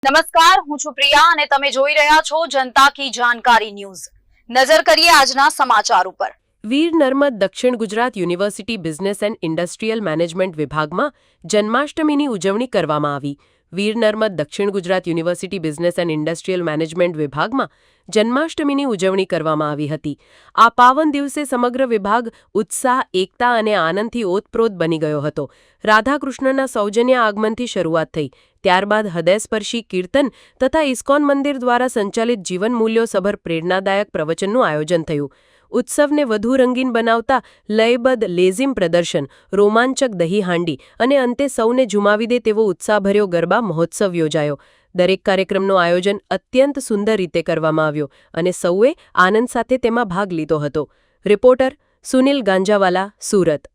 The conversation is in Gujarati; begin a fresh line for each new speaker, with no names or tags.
નમસ્કાર, હું છું પ્રિયા અને તમે જોઈ રહ્યા છો જનતા કી જાણકારી ન્યૂઝ। નજર કરીએ આજના સમાચાર ઉપર।
વીર નર્મદ દક્ષિણ Gujarat university business and industrial management વિભાગમાં જન્માષ્ટમીની ઉજવણી કરવામાં આવી। વીર નર્મદ દક્ષિણ Gujarat university business and industrial management વિભાગમાં જન્માષ્ટમીની ઉજવણી કરવામાં આવી હતી। આ પાવન દિવસે સમગ્ર વિભાગ ઉત્સાહ, એકતા અને આનંદથી ઓતપ્રોત બની ગયો હતો। રાધાકૃષ્ણના સૌજન્ય આગમનથી શરૂઆત થઈ, ત્યારબાદ હૃદયસ્પર્શી કીર્તન તથા ઇસ્કોન મંદિર દ્વારા સંચાલિત જીવન મૂલ્યો સભર પ્રેરણાદાયક પ્રવચનનું આયોજન થયું। ઉત્સવને વધુ રંગીન બનાવતા લયબદ્ધ લેઝિમ પ્રદર્શન, રોમાંચક દહીહાંડી અને અંતે સૌને ઝુમાવી દે તેવો ઉત્સાહભર્યો ગરબા મહોત્સવ યોજાયો। દરેક કાર્યક્રમનું આયોજન અત્યંત સુંદર રીતે કરવામાં આવ્યો અને સૌએ આનંદ સાથે તેમાં ભાગ લીધો હતો। રિપોર્ટર સુનિલ ગાંજાવાલા, સુરત।